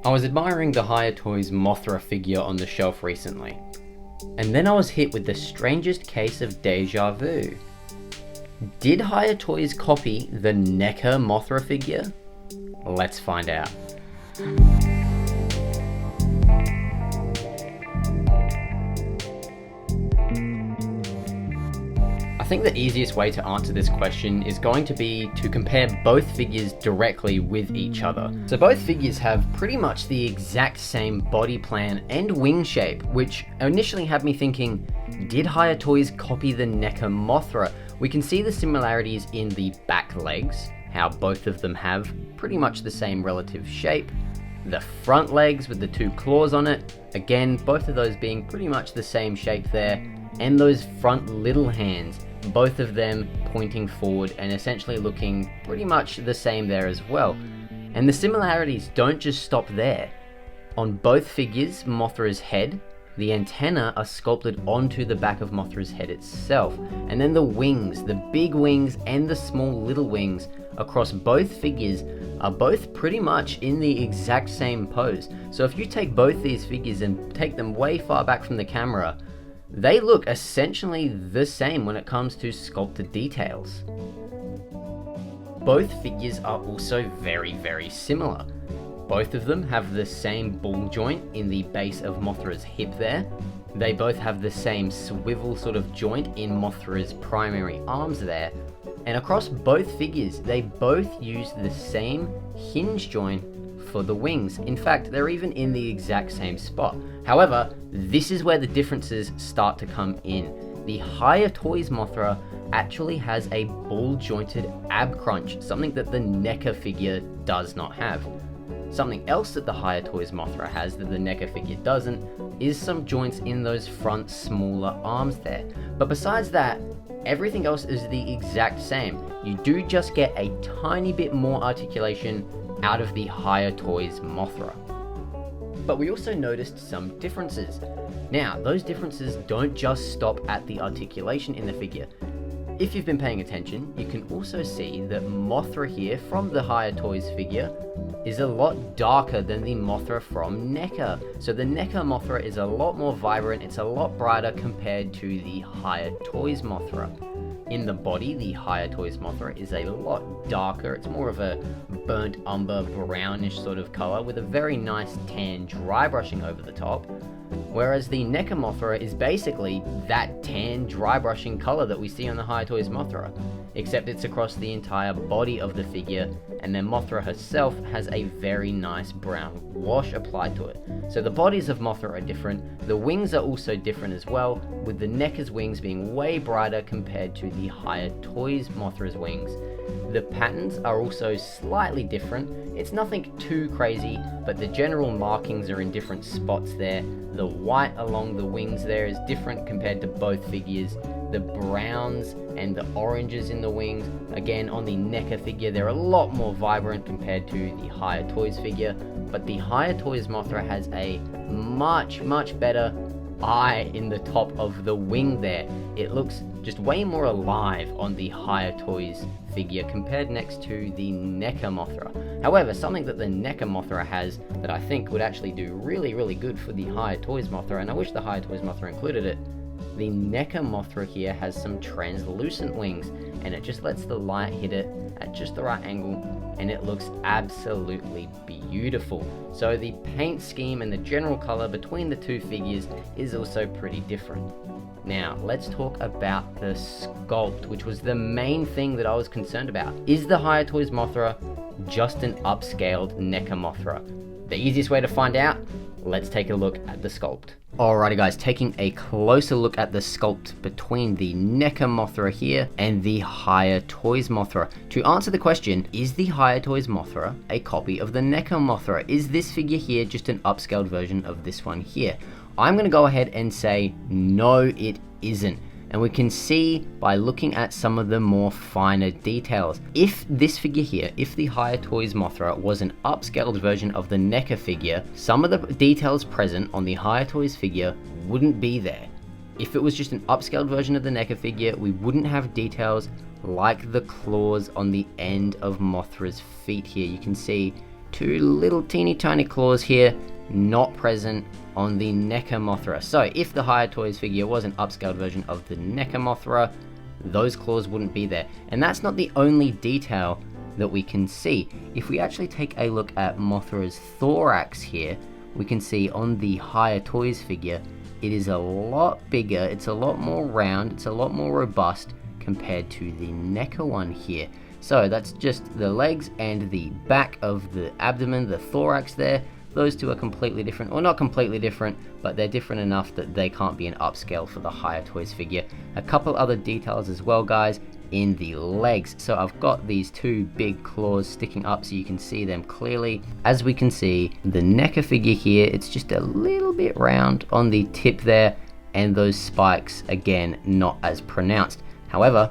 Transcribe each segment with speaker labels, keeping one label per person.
Speaker 1: I was admiring the HIYA Toys Mothra figure on the shelf recently, and then I was hit with the strangest case of deja vu. Did HIYA Toys copy the NECA Mothra figure? Let's find out. I think the easiest way to answer this question is going to be to compare both figures directly with each other. So both figures have pretty much the exact same body plan and wing shape, which initially had me thinking, did HIYA Toys copy the NECA Mothra? We can see the similarities in the back legs, how both of them have pretty much the same relative shape. The front legs with the two claws on it, again, both of those being pretty much the same shape there. And those front little hands, both of them pointing forward and essentially looking pretty much the same there as well. And the similarities don't just stop there. On both figures, Mothra's head, the antennae are sculpted onto the back of Mothra's head itself. And then the wings, the big wings and the small little wings across both figures are both pretty much in the exact same pose. So if you take both these figures and take them way far back from the camera, they look essentially the same when it comes to sculpted details. Both figures are also very, very similar. Both of them have the same ball joint in the base of Mothra's hip there. They both have the same swivel sort of joint in Mothra's primary arms there. And across both figures, they both use the same hinge joint for the wings. In fact, they're even in the exact same spot. However, this is where the differences start to come in. The HIYA Toys Mothra actually has a ball jointed ab crunch, something that the NECA figure does not have. Something else that the HIYA Toys Mothra has that the NECA figure doesn't is some joints in those front smaller arms there. But besides that, everything else is the exact same. You do just get a tiny bit more articulation out of the HIYA Toys Mothra. But we also noticed some differences. Now, those differences don't just stop at the articulation in the figure. If you've been paying attention, you can also see that Mothra here from the HIYA Toys figure is a lot darker than the Mothra from NECA. So the NECA Mothra is a lot more vibrant, it's a lot brighter compared to the HIYA Toys Mothra. In the body, the HIYA Toys Mothra is a lot darker. It's more of a burnt umber brownish sort of color with a very nice tan dry brushing over the top. Whereas the NECA Mothra is basically that tan dry brushing color that we see on the HIYA Toys Mothra, except it's across the entire body of the figure, and then Mothra herself has a very nice brown wash applied to it. So the bodies of Mothra are different, the wings are also different as well, with the NECA's wings being way brighter compared to the HIYA Toys Mothra's wings. The patterns are also slightly different. It's nothing too crazy, but the general markings are in different spots there. The white along the wings there is different compared to both figures. The browns and the oranges in the wings, again on the NECA figure, they're a lot more vibrant compared to the HIYA Toys figure, but the HIYA Toys Mothra has a much better eye in the top of the wing there. It looks just way more alive on the HIYA Toys figure compared next to the NECA Mothra. However, something that the NECA Mothra has that I think would actually do really good for the HIYA Toys Mothra, and I wish the HIYA Toys Mothra included it, the NECA Mothra here has some translucent wings, and it just lets the light hit it at just the right angle, and it looks absolutely beautiful. So the paint scheme and the general color between the two figures is also pretty different. Now, let's talk about the sculpt, which was the main thing that I was concerned about. Is the HIYA Toys Mothra just an upscaled NECA Mothra? The easiest way to find out, let's take a look at the sculpt. Alrighty guys, taking a closer look at the sculpt between the NECA Mothra here and the HIYA Toys Mothra. To answer the question, is the HIYA Toys Mothra a copy of the NECA Mothra? Is this figure here just an upscaled version of this one here? I'm going to go ahead and say no, it isn't. And we can see by looking at some of the more finer details. If this figure here, if the HIYA Toys Mothra was an upscaled version of the NECA figure, some of the details present on the HIYA Toys figure wouldn't be there. If it was just an upscaled version of the NECA figure, we wouldn't have details like the claws on the end of Mothra's feet here. You can see two little teeny tiny claws here, not present on the NECA Mothra. So if the HIYA Toys figure was an upscaled version of the NECA Mothra, those claws wouldn't be there. And that's not the only detail that we can see. If we actually take a look at Mothra's thorax here, we can see on the HIYA Toys figure, it is a lot bigger, it's a lot more round, it's a lot more robust compared to the NECA one here. So that's just the legs and the back of the abdomen, the thorax there. Those two are completely different, or not completely different, but they're different enough that they can't be an upscale for the HIYA Toys figure. A couple other details as well, guys, in the legs. So I've got these two big claws sticking up so you can see them clearly. As we can see, the NECA figure here, it's just a little bit round on the tip there, and those spikes, again, not as pronounced. However,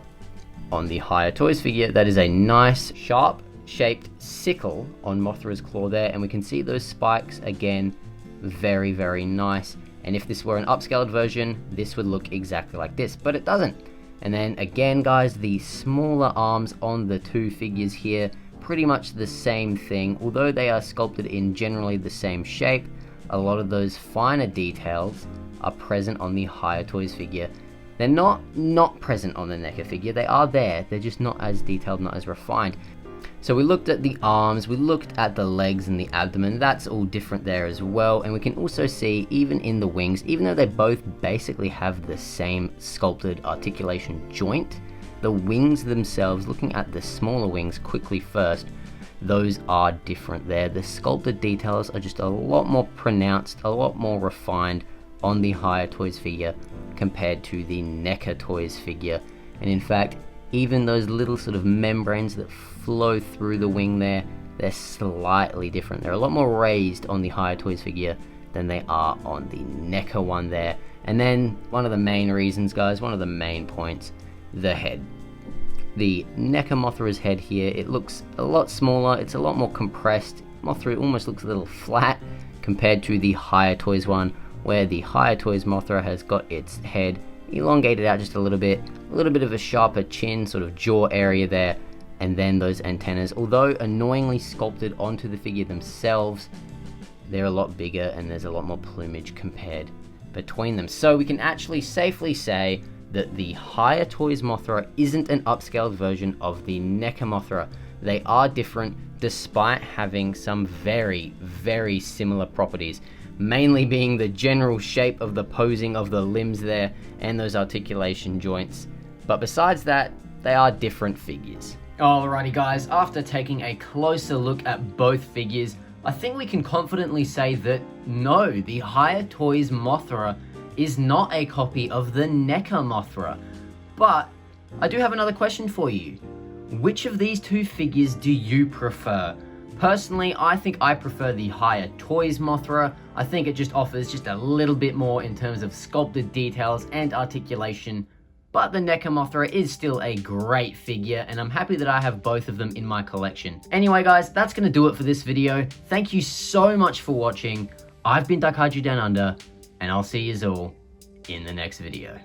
Speaker 1: on the HIYA Toys figure, that is a nice, sharp shaped sickle on Mothra's claw there, and we can see those spikes again, very, very nice. And if this were an upscaled version, this would look exactly like this, but it doesn't. And then again, guys, the smaller arms on the two figures here, pretty much the same thing. Although they are sculpted in generally the same shape, a lot of those finer details are present on the HIYA Toys figure. They're not present on the NECA figure. They are there, they're just not as detailed, not as refined. So we looked at the arms, we looked at the legs and the abdomen, that's all different there as well. And we can also see, even in the wings, even though they both basically have the same sculpted articulation joint, the wings themselves, looking at the smaller wings quickly first, those are different there. The sculpted details are just a lot more pronounced, a lot more refined on the HIYA Toys figure compared to the NECA Toys figure. And in fact, even those little sort of membranes that flow through the wing there, they're slightly different. They're a lot more raised on the HIYA Toys figure than they are on the NECA one there. And then one of the main reasons, guys, one of the main points, the head. The NECA Mothra's head here, it looks a lot smaller, it's a lot more compressed. Mothra almost looks a little flat compared to the HIYA Toys one, where the HIYA Toys Mothra has got its head elongated out just a little bit of a sharper chin, sort of jaw area there, and then those antennas, although annoyingly sculpted onto the figure themselves, they're a lot bigger and there's a lot more plumage compared between them. So we can actually safely say that the HIYA Toys Mothra isn't an upscaled version of the NECA Mothra. They are different despite having some very, very similar properties, mainly being the general shape of the posing of the limbs there and those articulation joints. But besides that, they are different figures. Alrighty guys, after taking a closer look at both figures, I think we can confidently say that no, the HIYA Toys Mothra is not a copy of the NECA Mothra. But I do have another question for you. Which of these two figures do you prefer? Personally, I think I prefer the HIYA Toys Mothra. I think it just offers just a little bit more in terms of sculpted details and articulation. But the NECA Mothra is still a great figure, and I'm happy that I have both of them in my collection. Anyway guys, that's going to do it for this video. Thank you so much for watching. I've been Kaiju Down Under, and I'll see you all in the next video.